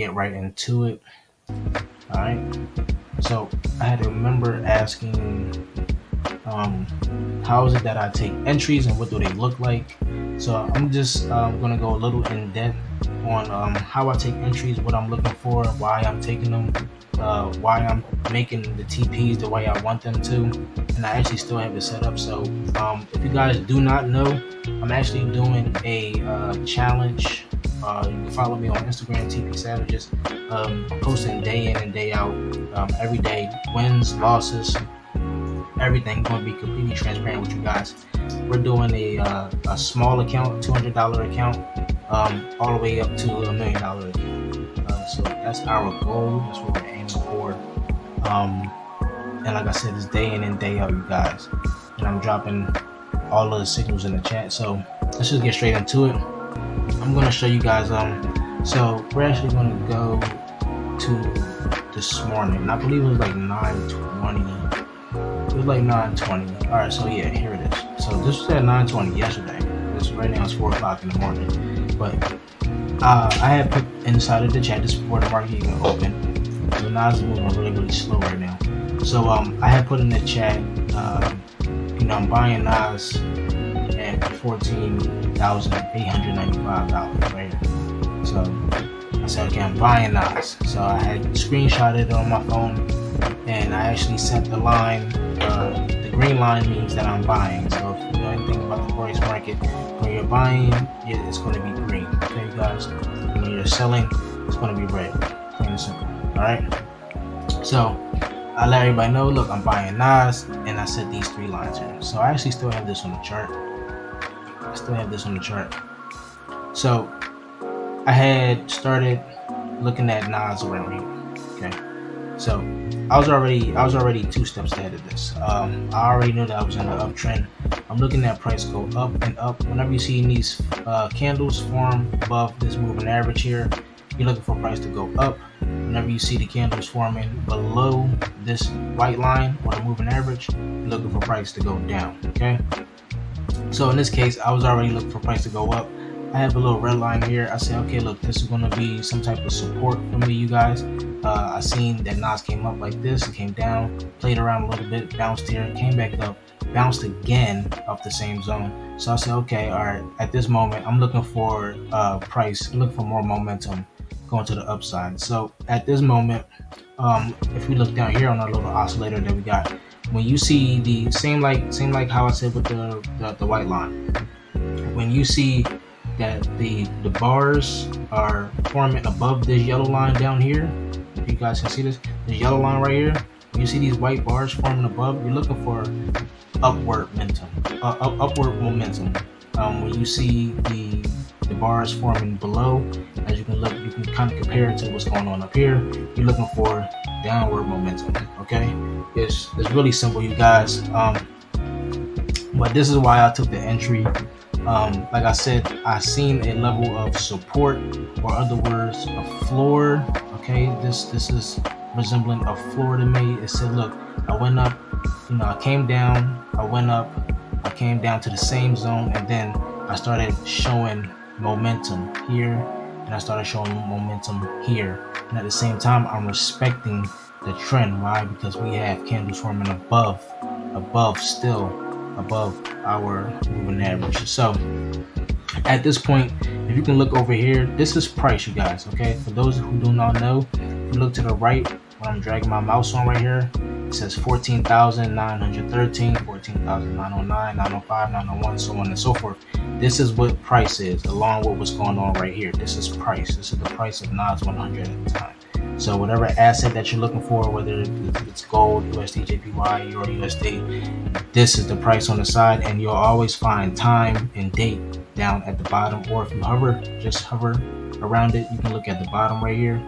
get right into it. All right. So I had a member asking, how is it that I take entries and what do they look like? So I'm just gonna go a little in depth on how I take entries, what I'm looking for, why I'm taking them, why I'm making the TPs the way I want them to, and I actually still have it set up. So if you guys do not know, I'm actually doing a challenge. You can follow me on Instagram, TP Savages. Posting day in and day out, every day, wins, losses, everything. Going to be completely transparent with you guys. We're doing a small account, $200 account, all the way up to $1 million account. So that's our goal. That's what we're aiming for. And like I said, it's day in and day out, you guys. And I'm dropping all of the signals in the chat. So let's just get straight into it. I'm going to show you guys. So we're actually going to go to this morning. I believe it was like 9:20. It was like 9:20. All right, so yeah, here it is. So this was at 9:20 yesterday. This right now is 4 o'clock in the morning. But I had put inside of the chat just before the market even opened. So NAS is moving really slow right now. So I had put in the chat, I'm buying NAS at $14,895 right here. So I said, okay, I'm buying NAS. So I had screenshotted it on my phone, and I actually set the line. The green line means that I'm buying. So if you know anything about the forex market, when you're buying, it's going to be green. Okay, guys. And when you're selling, it's going to be red. Plain and simple. All right. So I let everybody know, look, I'm buying NAS, and I set these 3 lines here. So I actually still have this on the chart. So I had started looking at NAS around here. Okay. So I was already 2 steps ahead of this. I already knew that I was in the uptrend. I'm looking at price go up and up. Whenever you see these candles form above this moving average here, you're looking for price to go up. Whenever you see the candles forming below this white line or the moving average, you're looking for price to go down. Okay. So in this case, I was already looking for price to go up. I have a little red line here. I said, okay, look, this is going to be some type of support for me, you guys. I seen that NAS came up like this. It came down, played around a little bit, bounced here, came back up, bounced again off the same zone. So I said, okay, all right, at this moment, I'm looking for price, looking for more momentum going to the upside. So at this moment, if we look down here on our little oscillator that we got, when you see the same like how I said with the white line, when you see that the bars are forming above this yellow line down here, if you guys can see this yellow line right here, when you see these white bars forming above, you're looking for upward momentum. When you see the bars forming below, as you can look, you can kind of compare it to what's going on up here. You're looking for downward momentum. Okay, it's really simple, you guys. But this is why I took the entry. Like I said, I seen a level of support, or other words, a floor. Okay, this is resembling a floor to me. It said, look, I went up, I came down, I went up, I came down to the same zone, and then I started showing momentum here, and I started showing momentum here. And at the same time, I'm respecting the trend. Why? Because we have candles forming above our moving average. So at this point, if you can look over here, this is price, you guys. Okay, for those who do not know, if you look to the right, when I'm dragging my mouse on right here, it says 14,913, 14,909, 905, 901, so on and so forth. This is what price is, along with what's going on right here. This is price. This is the price of NAS100 at the time. So whatever asset that you're looking for, whether it's gold, USD, JPY, or USD, this is the price on the side, and you'll always find time and date down at the bottom. Or if you just hover around it, you can look at the bottom right here,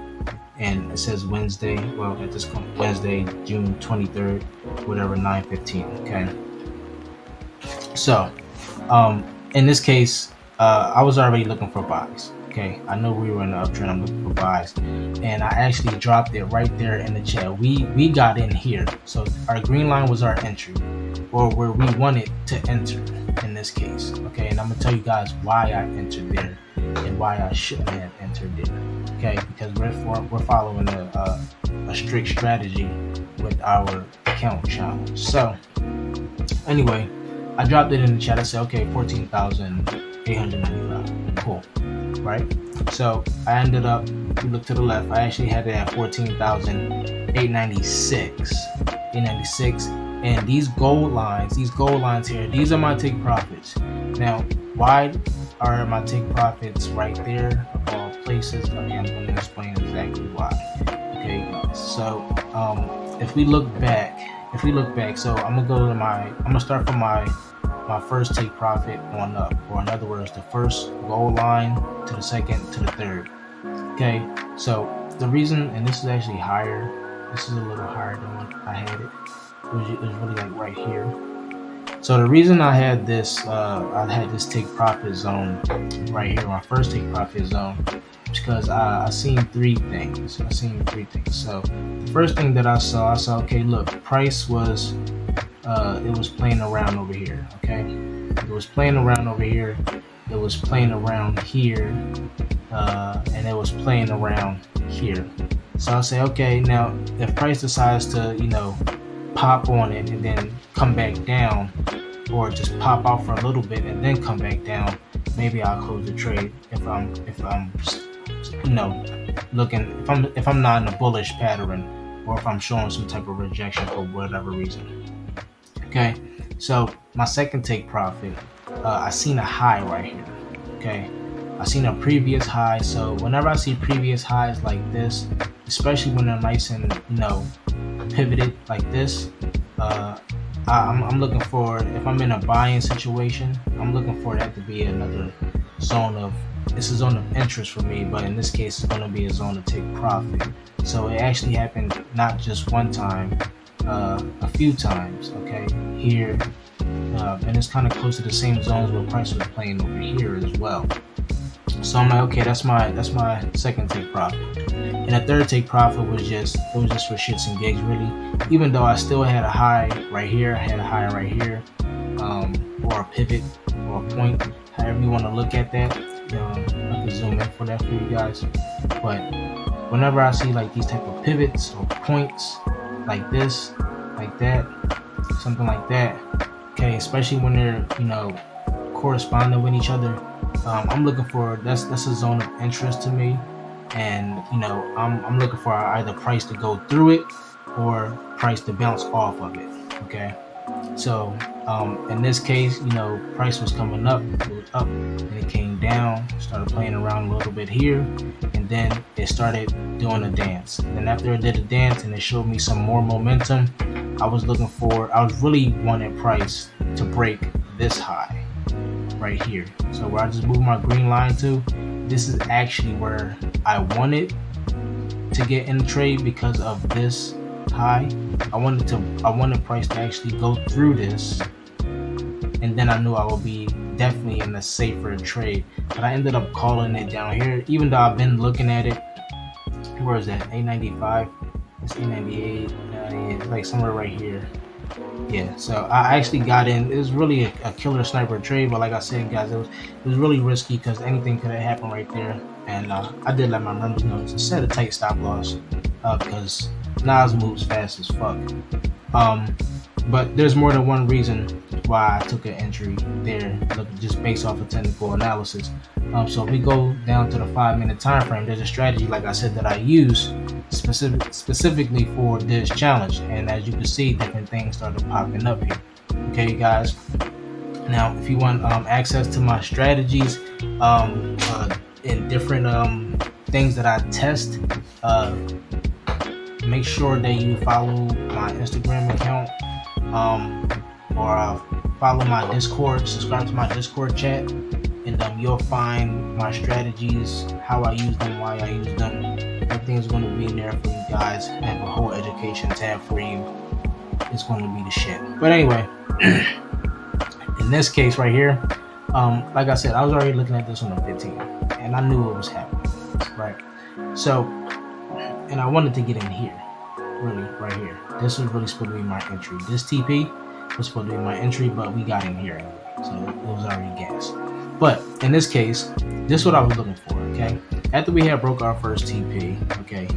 and it says Wednesday. Well, at this point, Wednesday, June 23rd, whatever, 9:15. Okay. So, in this case, I was already looking for buys. Okay, I know we were in the uptrend. I'm looking for buys, and I actually dropped it right there in the chat. We got in here, so our green line was our entry, or where we wanted to enter in this case. Okay, and I'm gonna tell you guys why I entered there and why I shouldn't have entered it. Okay, because we're following a strict strategy with our account challenge. So anyway, I dropped it in the chat. I said, okay, 14,895. Cool, right? So I ended up, if you look to the left, I actually had it at 14,896. 896. And these gold lines here, these are my take profits. Now, why are my take profits right there of all places? Okay, I'm going to explain exactly why. Okay, guys. So if we look back, so I'm gonna start from my first take profit on up, or in other words, the first gold line to the second to the third. Okay, so the reason, and this is actually higher, this is a little higher than what I had it. It was really like right here. So the reason I had this take profit zone right here, my first take profit zone, because I seen three things. So the first thing that I saw, okay, look, price was it was playing around over here. Okay, it was playing around over here. It was playing around here, and it was playing around here. So I'll say, okay, now if price decides to, pop on it and then come back down, or just pop out for a little bit and then come back down, maybe I'll close the trade if I'm looking, if I'm not in a bullish pattern, or if I'm showing some type of rejection for whatever reason. Okay, so my second take profit, I seen a high right here. Okay, I seen a previous high. So whenever I see previous highs like this, especially when they're nice and pivoted like this, I'm looking for, if I'm in a buying situation, I'm looking for that to be another zone of, it's a zone of interest for me, but in this case it's going to be a zone to take profit. So it actually happened not just one time, a few times. Okay, here, and it's kind of close to the same zones where price was playing over here as well. So I'm like, okay, that's my second take profit. And the third take profit was just for shits and gigs, really. Even though I still had a high right here, or a pivot or a point, however you want to look at that. I can zoom in for that for you guys. But whenever I see like these type of pivots or points like this, like that, something like that, okay, especially when they're corresponding with each other, I'm looking for, that's a zone of interest to me. And I'm looking for either price to go through it or price to bounce off of it. Okay, so in this case, price was coming up, it was up, and it came down, started playing around a little bit here, and then it started doing a dance. And then after it did a dance and it showed me some more momentum, I was really wanting price to break this high right here. So where I just moved my green line to, this is actually where I wanted to get in the trade because of this high. I wanted price to actually go through this, and then I knew I would be definitely in a safer trade. But I ended up calling it down here, even though I've been looking at it. Where is that? 895. It's 898. It's like somewhere right here. Yeah, so I actually got in. It was really a killer sniper trade, but like I said, guys, it was really risky because anything could have happened right there. And I did let my members know to set a tight stop loss because NAS moves fast as fuck. But there's more than one reason why I took an entry there, just based off of technical analysis. So if we go down to the 5-minute time frame, there's a strategy, like I said, that I use specifically for this challenge. And as you can see, different things started popping up here. Okay, you guys. Now, if you want access to my strategies in different things that I test, make sure that you follow my Instagram account, or follow my Discord, subscribe to my Discord chat, and you'll find my strategies, how I use them, why I use them. Everything's going to be in there for you guys. I have a whole education tab for you. It's going to be the shit. But anyway, in this case right here, like I said, I was already looking at this on the 15, and I knew what was happening, right? So, and I wanted to get in here, really, right here. This was really supposed to be my entry. This TP was supposed to be my entry, but we got in here anyway, so it was already gas. But in this case, this is what I was looking for. Okay, after we had broke our first TP, okay,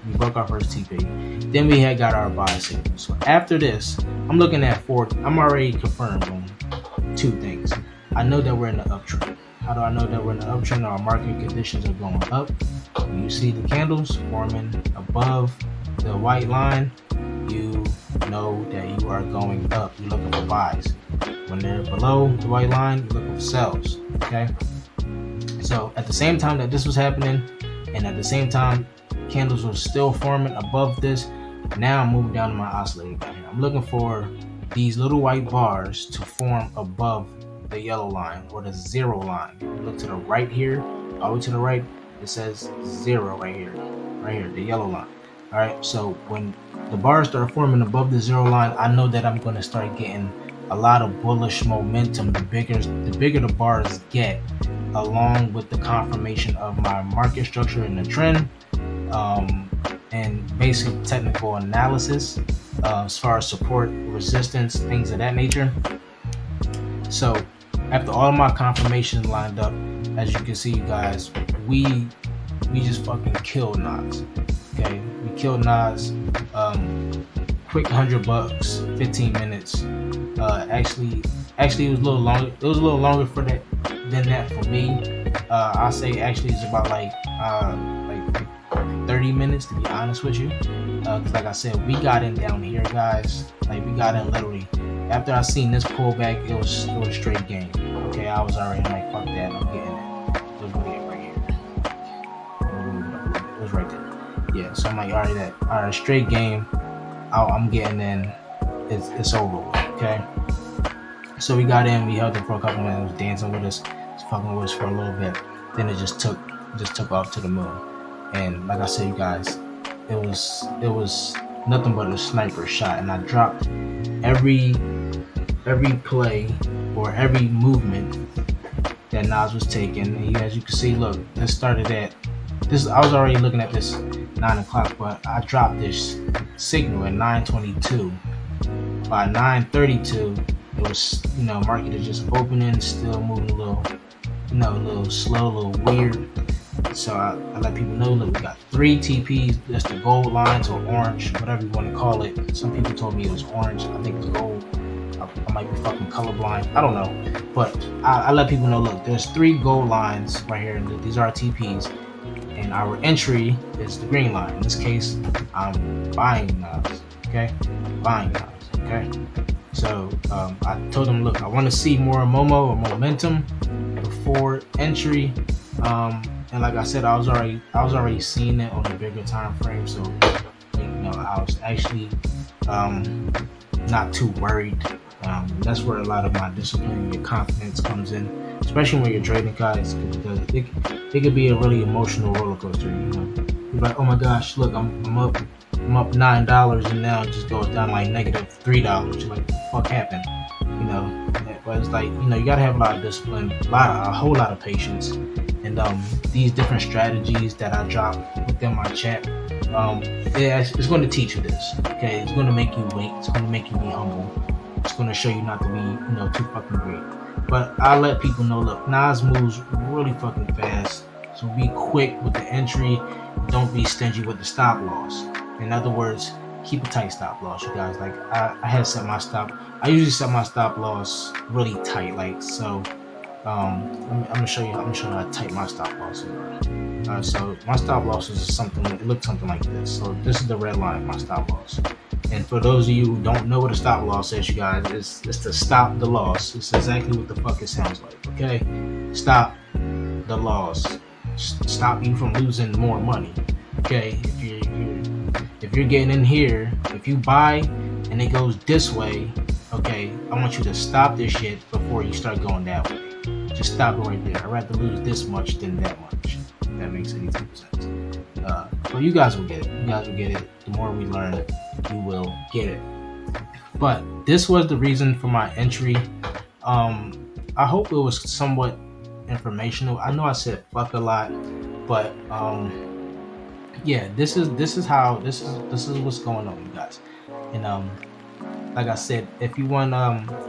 we broke our first TP, then we had got our buy signal. So after this, I'm looking at I'm already confirmed on two things. I know that we're in the uptrend. How do I know that we're in the uptrend? Our market conditions are going up. When you see the candles forming above the white line, you know that you are going up. You're looking for buys. When they're below the white line, you're looking for sells. Okay. So at the same time that this was happening, and at the same time candles were still forming above this, now I'm moving down to my oscillator down here. I'm looking for these little white bars to form above the yellow line or the zero line. Look to the right here, all the way to the right, it says zero right here, the yellow line. All right, so when the bars start forming above the zero line, I know that I'm going to start getting a lot of bullish momentum. The bigger the bars get, along with the confirmation of my market structure and the trend, and basic technical analysis, as far as support, resistance, things of that nature. So after all of my confirmations lined up, as you can see, you guys, we just fucking killed NAS. Okay, we killed NAS. Quick $100, 15 minutes. Actually, it was a little longer. It was a little longer than that for me. I'll say actually it's about like 30 minutes, to be honest with you. Cause like I said, we got in down here, guys. Like, we got in literally after I seen this pullback. It was straight game. Okay, I was already like, fuck that, I'm getting it. It was right here. It was right there. Yeah, so I'm like, all right, straight game. I'm getting in. It's over with. Okay. So we got in. We held it for a couple minutes. It was dancing with us. It's fucking with us for a little bit. Then it just took off to the moon. And like I said, you guys, it was nothing but a sniper shot. And I dropped every play or every movement that NAS was taking. And as you can see, look, this started at this. I was already looking at this 9 o'clock, but I dropped this signal at 9:22. By 9:32, it was, market is just opening, still moving a little slow, a little weird. So I let people know that we got 3 TPs. That's the gold lines or orange, whatever you want to call it. Some people told me it was orange. I think it's gold. I might be fucking colorblind. I don't know. But I let people know, look, there's 3 gold lines right here. These are our TPs. And our entry is the green line. In this case, I'm buying NAS. Okay? Buying NAS. Okay? So I told them, look, I want to see more Momo or momentum before entry. And like I said, I was already seeing it on a bigger time frame, so I was actually not too worried. That's where a lot of my discipline and your confidence comes in, especially when you're trading, guys, because it could be a really emotional roller coaster. You're like, oh my gosh, look, I'm up $9, and now it just goes down like -$3. You're like, what the fuck happened? But it's like, you gotta have a lot of discipline, a whole lot of patience. And these different strategies that I drop within my chat, it's going to teach you this. Okay, it's going to make you wait. It's going to make you be humble. It's going to show you not to be, too fucking great. But I let people know, look, NAS moves really fucking fast. So be quick with the entry. Don't be stingy with the stop loss. In other words, keep a tight stop loss, you guys. Like I had set my stop. I usually set my stop loss really tight, like so. I'm gonna show you how tight my stop losses are. So my stop losses is it looks something like this. So this is the red line of my stop loss. And for those of you who don't know what a stop loss is, you guys, it's to stop the loss. It's exactly what the fuck it sounds like. Okay, stop the loss. Stop you from losing more money. Okay, if you're getting in here, if you buy and it goes this way, okay, I want you to stop this shit before you start going that way. Just stop it right there. I'd rather lose this much than that much. If that makes any sense. But you guys will get it. You guys will get it. The more we learn, you will get it. But this was the reason for my entry. I hope it was somewhat informational. I know I said fuck a lot, but yeah, this is what's going on, you guys. And like I said, if you want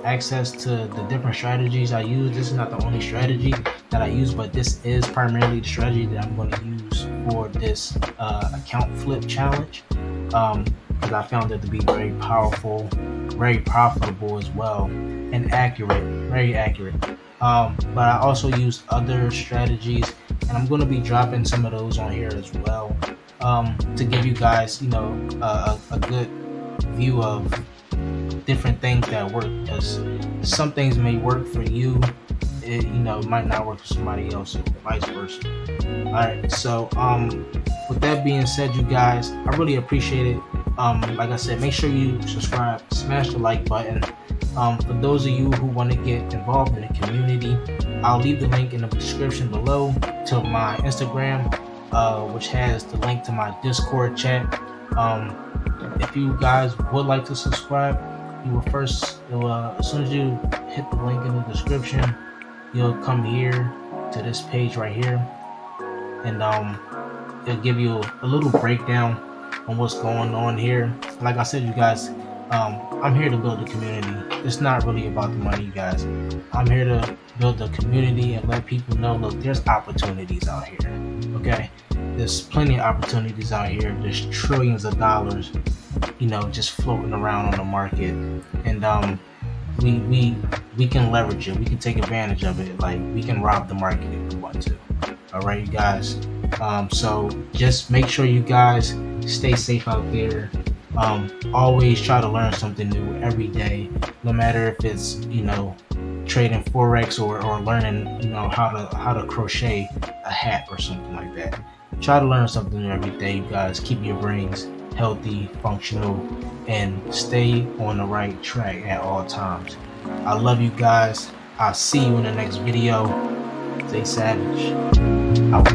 access to the different strategies I use, this is not the only strategy that I use, but this is primarily the strategy that I'm going to use for this account flip challenge, because I found it to be very powerful, very profitable as well, and accurate, very accurate. But I also use other strategies, and I'm going to be dropping some of those on here as well, to give you guys, a good view of different things that work, because some things may work for you, it might not work for somebody else, or vice versa. All right, so with that being said, you guys, I really appreciate it. Like I said, make sure you subscribe, smash the like button. For those of you who want to get involved in the community, I'll leave the link in the description below to my Instagram, which has the link to my Discord chat. If you guys would like to subscribe, you will first, as soon as you hit the link in the description, you'll come here to this page right here, and it'll give you a little breakdown on what's going on here. Like I said, you guys, I'm here to build a community. It's not really about the money, you guys. I'm here to build a community and let people know, look, there's opportunities out here. Okay, there's plenty of opportunities out here. There's trillions of dollars, just floating around on the market, and we can leverage it. We can take advantage of it. Like, we can rob the market if we want to. All right, you guys. So just make sure you guys stay safe out there. Always try to learn something new every day, no matter if it's trading forex or learning how to crochet a hat or something like that. Try to learn something new every day, you guys. Keep your brains healthy, functional, and stay on the right track at all times. I love you guys. I'll see you in the next video. Stay savage. Out.